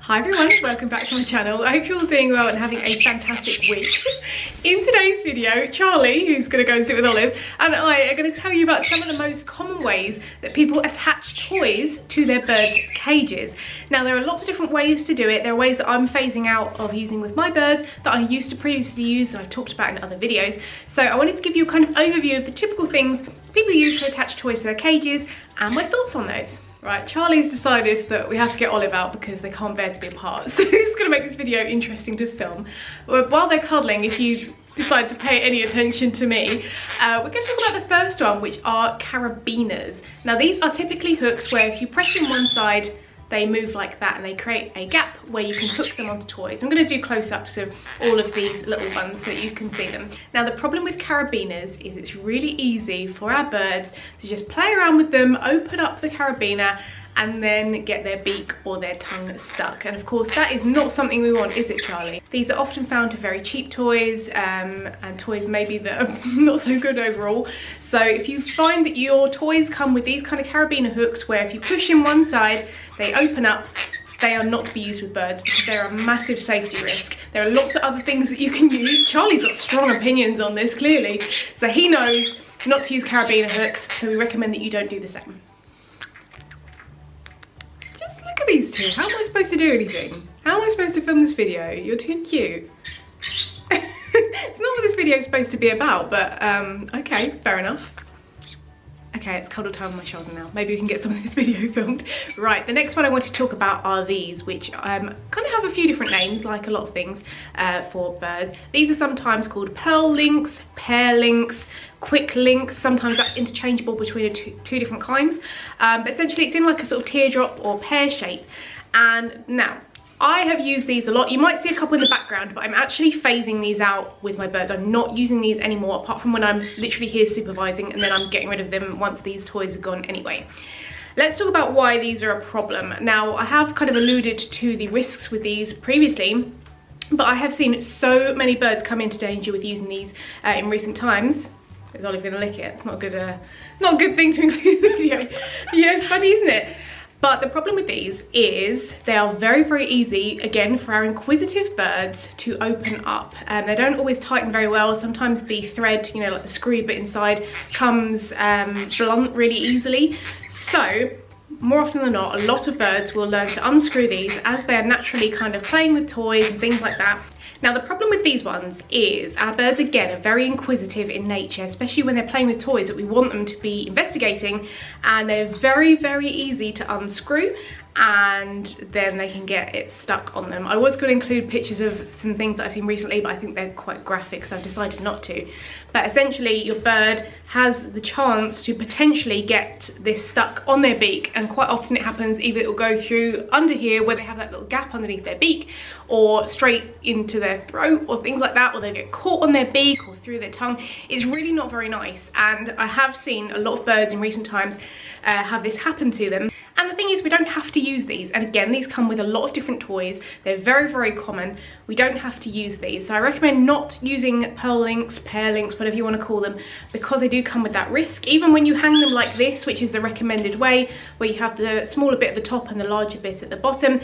Hi everyone, welcome back to my channel. I hope you're all doing well and having a fantastic week. In today's video, Charlie, who's going to go and sit with Olive, and I are going to tell you about some of the most common ways that people attach toys to their birds' cages. Now there are lots of different ways to do it. There are ways that I'm phasing out of using with my birds that I used to previously use and I've talked about in other videos. So I wanted to give you a kind of overview of the typical things people use to attach toys to their cages and my thoughts on those. Right, Charlie's decided that we have to get Olive out because they can't bear to be apart. So this is going to make this video interesting to film. While they're cuddling, if you decide to pay any attention to me, we're going to talk about the first one, which are Carabiners. Now these are typically hooks where if you press them one side, they move like that and they create a gap where you can hook them onto toys. I'm going to do close-ups of all of these little ones so you can see them. Now the problem with Carabiners is it's really easy for our birds to just play around with them, open up the Carabiner and then get their beak or their tongue stuck. And of course that is not something we want, is it, Charlie? These are often found to very cheap toys and toys maybe that are not so good overall. So if you find that your toys come with these kind of carabiner hooks where if you push in one side, they open up, they are not to be used with birds because they're a massive safety risk. There are lots of other things that you can use. Charlie's got strong opinions on this, clearly. So he knows not to use carabiner hooks, so we recommend that you don't do the same. Look at these two. How am I supposed to do anything? How am I supposed to film this video? You're too cute. It's not what this video is supposed to be about, but okay, fair enough. Okay, it's cuddle time on my shoulder now. Maybe we can get some of this video filmed. Right, the next one I want to talk about are these, which kind of have a few different names, like a lot of things for birds. These are sometimes called pearl links, pear links, quick links. Sometimes that's interchangeable between the two different kinds. But essentially it's in like a sort of teardrop or pear shape. And now, I have used these a lot. You might see a couple in the background, but I'm actually phasing these out with my birds. I'm not using these anymore, apart from when I'm literally here supervising, and then I'm getting rid of them once these toys are gone anyway. Let's talk about why these are a problem. Now, I have kind of alluded to the risks with these previously, but I have seen so many birds come into danger with using these in recent times. Is Olive gonna lick it? It's not a good thing to include in the video. Yeah, it's funny, isn't it? But the problem with these is they are very, very easy, again, for our inquisitive birds to open up. They don't always tighten very well. Sometimes the thread, you know, like the screw bit inside, comes blunt really easily. So, more often than not, a lot of birds will learn to unscrew these as they are naturally kind of playing with toys and things like that. Now the problem with these ones is our birds again are very inquisitive in nature, especially when they're playing with toys that we want them to be investigating, and they're very, very easy to unscrew and then they can get it stuck on them. I was going to include pictures of some things that I've seen recently, but I think they're quite graphic, so I've decided not to. But essentially your bird has the chance to potentially get this stuck on their beak, and quite often it happens either it will go through under here where they have that little gap underneath their beak, or straight into their throat or things like that, or they get caught on their beak or through their tongue. It's really not very nice, and I have seen a lot of birds in recent times have this happen to them. And the thing is, we don't have to use these, and again, these come with a lot of different toys. They're very, very common. We don't have to use these, so I recommend not using pearl links, pear links, whatever you want to call them, because they do come with that risk. Even when you hang them like this, which is the recommended way, where you have the smaller bit at the top and the larger bit at the bottom,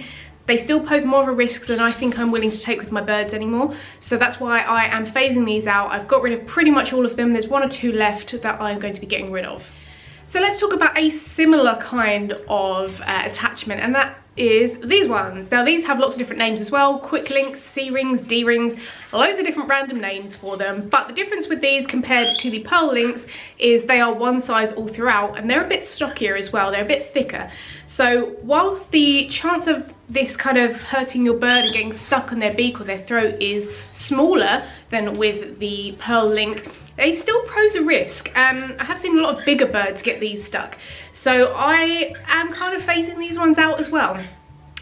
they still pose more of a risk than I think I'm willing to take with my birds anymore. So that's why I am phasing these out. I've got rid of pretty much all of them. There's one or two left that I'm going to be getting rid of. So let's talk about a similar kind of attachment, and that is these ones. Now these have lots of different names as well: quick links, C rings, D rings, loads of different random names for them. But the difference with these compared to the pearl links is they are one size all throughout, and they're a bit stockier as well. They're a bit thicker. So whilst the chance of this kind of hurting your bird and getting stuck on their beak or their throat is smaller than with the pearl link, they still pose a risk. I have seen a lot of bigger birds get these stuck. So I am kind of phasing these ones out as well.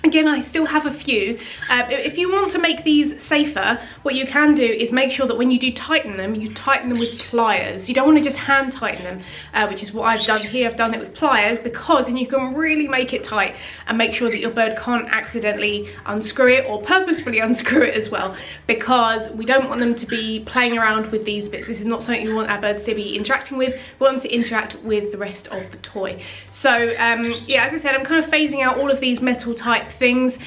Again, I still have a few. If you want to make these safer, what you can do is make sure that when you do tighten them, you tighten them with pliers. You don't want to just hand tighten them, which is what I've done here. I've done it with pliers because then you can really make it tight and make sure that your bird can't accidentally unscrew it or purposefully unscrew it as well, because we don't want them to be playing around with these bits. This is not something we want our birds to be interacting with. We want them to interact with the rest of the toy. So yeah, as I said, I'm kind of phasing out all of these metal type type things.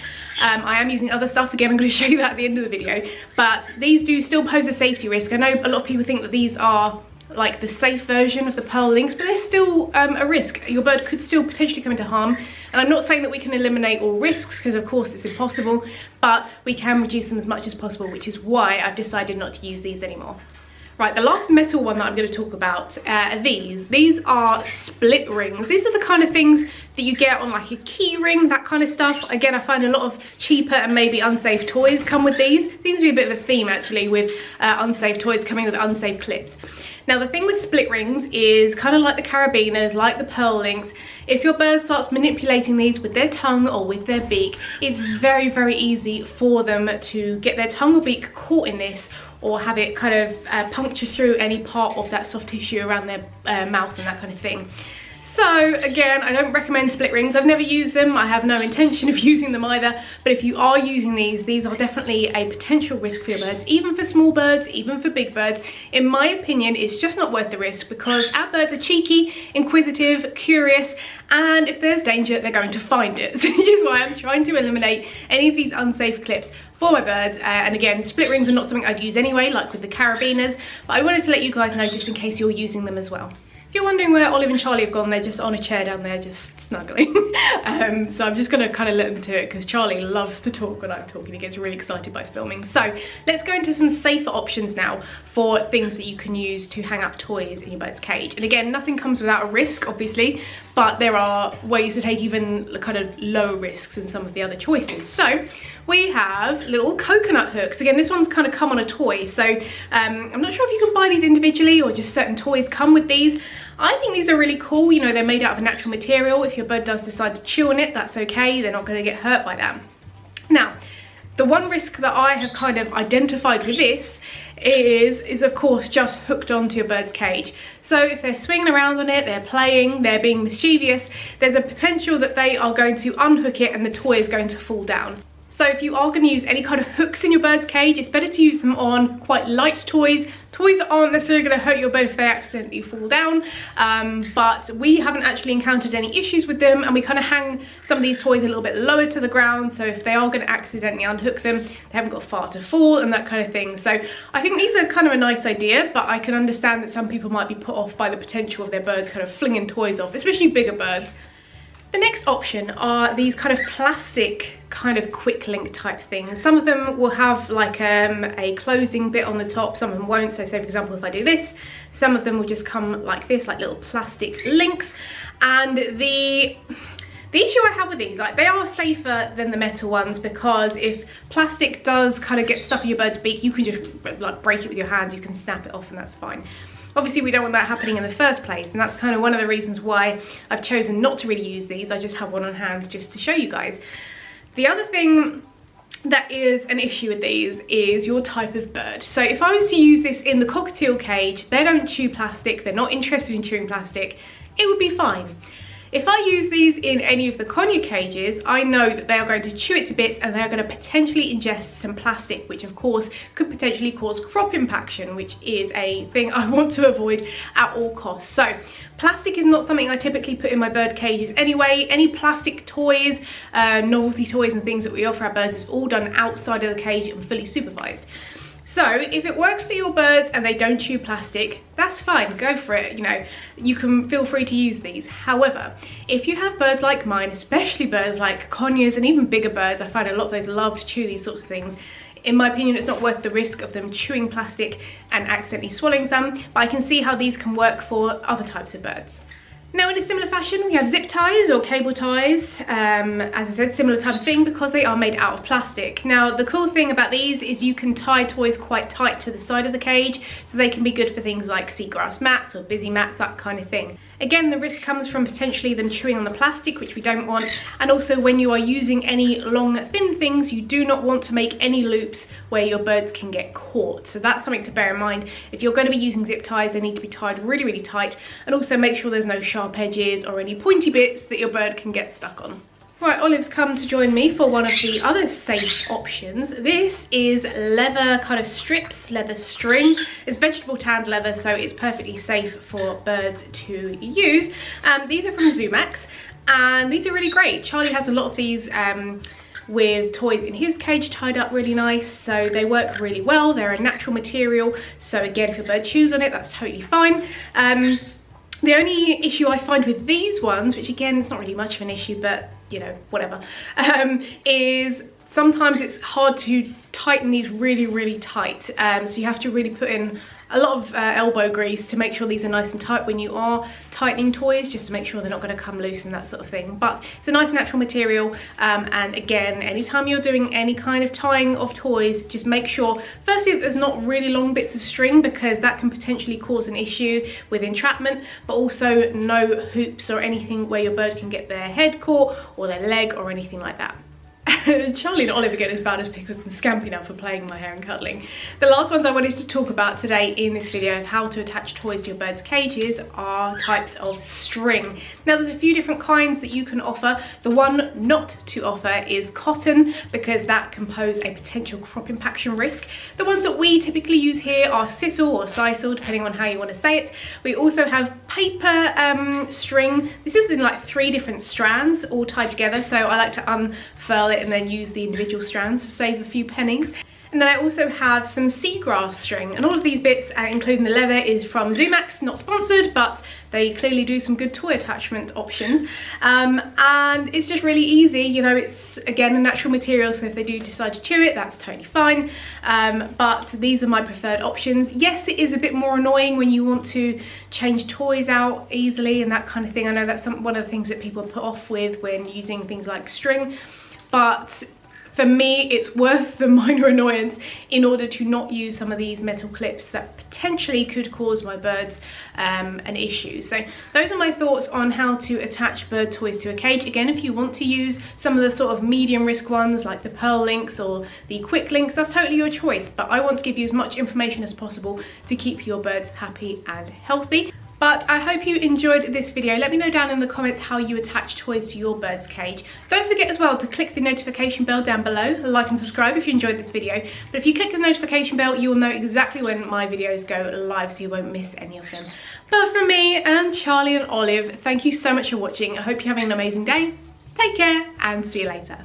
I am using other stuff, again I'm going to show you that at the end of the video, but these do still pose a safety risk. I know a lot of people think that these are like the safe version of the pearl links, but there's still a risk. Your bird could still potentially come into harm, and I'm not saying that we can eliminate all risks, because of course it's impossible, but we can reduce them as much as possible, which is why I've decided not to use these anymore. Right, the last metal one that I'm going to talk about are these. These are split rings. These are the kind of things that you get on like a key ring, that kind of stuff. Again, I find a lot of cheaper and maybe unsafe toys come with these. Seems to be a bit of a theme actually, with unsafe toys coming with unsafe clips. Now the thing with split rings is kind of like the Carabiners, like the pearl links. If your bird starts manipulating these with their tongue or with their beak, it's very, very easy for them to get their tongue or beak caught in this, or have it kind of puncture through any part of that soft tissue around their mouth and that kind of thing. So again, I don't recommend split rings. I've never used them. I have no intention of using them either. But if you are using these are definitely a potential risk for your birds, even for small birds, even for big birds. In my opinion, it's just not worth the risk, because our birds are cheeky, inquisitive, curious, and if there's danger, they're going to find it. So which is why I'm trying to eliminate any of these unsafe clips for my birds. And again, split rings are not something I'd use anyway, like with the Carabiners, but I wanted to let you guys know just in case you're using them as well. If you're wondering where Olive and Charlie have gone, they're just on a chair down there just snuggling. So I'm just going to kind of let them to it, because Charlie loves to talk when I'm talking. He gets really excited by filming. So let's go into some safer options now for things that you can use to hang up toys in your bird's cage. And again, nothing comes without a risk, obviously, but there are ways to take even kind of low risks in some of the other choices. So we have little coconut hooks. Again, this one's kind of come on a toy, so I'm not sure if you can buy these individually or just certain toys come with these. I think these are really cool. You know, they're made out of a natural material. If your bird does decide to chew on it, that's okay. They're not going to get hurt by that. Now, the one risk that I have kind of identified with this is of course just hooked onto your bird's cage. So if they're swinging around on it, they're playing, they're being mischievous, there's a potential that they are going to unhook it and the toy is going to fall down. So if you are going to use any kind of hooks in your bird's cage, it's better to use them on quite light toys, toys that aren't necessarily going to hurt your bird if they accidentally fall down. But we haven't actually encountered any issues with them, and we kind of hang some of these toys a little bit lower to the ground, so if they are going to accidentally unhook them, they haven't got far to fall and that kind of thing. So I think these are kind of a nice idea, but I can understand that some people might be put off by the potential of their birds kind of flinging toys off, especially bigger birds. The next option are these kind of plastic kind of quick link type things. Some of them will have like a closing bit on the top, some of them won't. So say for example, if I do this, some of them will just come like this, like little plastic links. And the issue I have with these, like, they are safer than the metal ones, because if plastic does kind of get stuck in your bird's beak, you can just like break it with your hands, you can snap it off and that's fine. Obviously we don't want that happening in the first place, and that's kind of one of the reasons why I've chosen not to really use these. I just have one on hand just to show you guys. The other thing that is an issue with these is your type of bird. So if I was to use this in the cockatiel cage, they don't chew plastic, they're not interested in chewing plastic, it would be fine. If I use these in any of the conure cages, I know that they are going to chew it to bits and they are going to potentially ingest some plastic, which of course could potentially cause crop impaction, which is a thing I want to avoid at all costs. So plastic is not something I typically put in my bird cages anyway. Any plastic toys, novelty toys and things that we offer our birds is all done outside of the cage and fully supervised. So if it works for your birds and they don't chew plastic, that's fine, go for it. You know, you can feel free to use these. However, if you have birds like mine, especially birds like conures and even bigger birds, I find a lot of those love to chew these sorts of things. In my opinion, it's not worth the risk of them chewing plastic and accidentally swallowing some, but I can see how these can work for other types of birds. Now in a similar fashion, we have zip ties or cable ties, as I said, similar type of thing, because they are made out of plastic. Now the cool thing about these is you can tie toys quite tight to the side of the cage, so they can be good for things like seagrass mats or busy mats, that kind of thing. Again, the risk comes from potentially them chewing on the plastic, which we don't want, and also when you are using any long thin things, you do not want to make any loops where your birds can get caught. So that's something to bear in mind. If you're going to be using zip ties, they need to be tied really, really tight, and also make sure there's no sharp edges or any pointy bits that your bird can get stuck on. Right, Olive's come to join me for one of the other safe options. This is leather kind of strips, leather string. It's vegetable tanned leather, so it's perfectly safe for birds to use. These are from Zumax, and these are really great. Charlie has a lot of these with toys in his cage tied up really nice, so they work really well. They're a natural material, so again, if your bird chews on it, that's totally fine. The only issue I find with these ones, which again, it's not really much of an issue, but you know, whatever, is sometimes it's hard to tighten these really tight. So you have to really put in a lot of elbow grease to make sure these are nice and tight when you are tightening toys, just to make sure they're not going to come loose and that sort of thing. But it's a nice natural material, and again, anytime you're doing any kind of tying of toys, just make sure firstly that there's not really long bits of string, because that can potentially cause an issue with entrapment, but also no hoops or anything where your bird can get their head caught or their leg or anything like that. Charlie and Olive get as bad as Pickles and Scampi now for playing my hair and cuddling. The last ones I wanted to talk about today in this video of how to attach toys to your bird's cages are types of string. Now there's a few different kinds that you can offer. The one not to offer is cotton, because that can pose a potential crop impaction risk. The ones that we typically use here are sisal or sisal, depending on how you want to say it. We also have paper string. This is in like 3 different strands all tied together, so I like to unfurl it and then use the individual strands to save a few pennies. And then I also have some seagrass string, and all of these bits, including the leather, is from Zumax, not sponsored, but they clearly do some good toy attachment options. And it's just really easy, you know, it's again a natural material, so if they do decide to chew it, that's totally fine. But these are my preferred options. Yes, it is a bit more annoying when you want to change toys out easily and that kind of thing. I know that's one of the things that people are put off with when using things like string. But for me, it's worth the minor annoyance in order to not use some of these metal clips that potentially could cause my birds an issue. So those are my thoughts on how to attach bird toys to a cage. Again, if you want to use some of the sort of medium risk ones like the pearl links or the quick links, that's totally your choice. But I want to give you as much information as possible to keep your birds happy and healthy. But I hope you enjoyed this video. Let me know down in the comments how you attach toys to your bird's cage. Don't forget as well to click the notification bell down below, like and subscribe if you enjoyed this video. But if you click the notification bell, you will know exactly when my videos go live, so you won't miss any of them. But from me and Charlie and Olive, thank you so much for watching. I hope you're having an amazing day. Take care and see you later.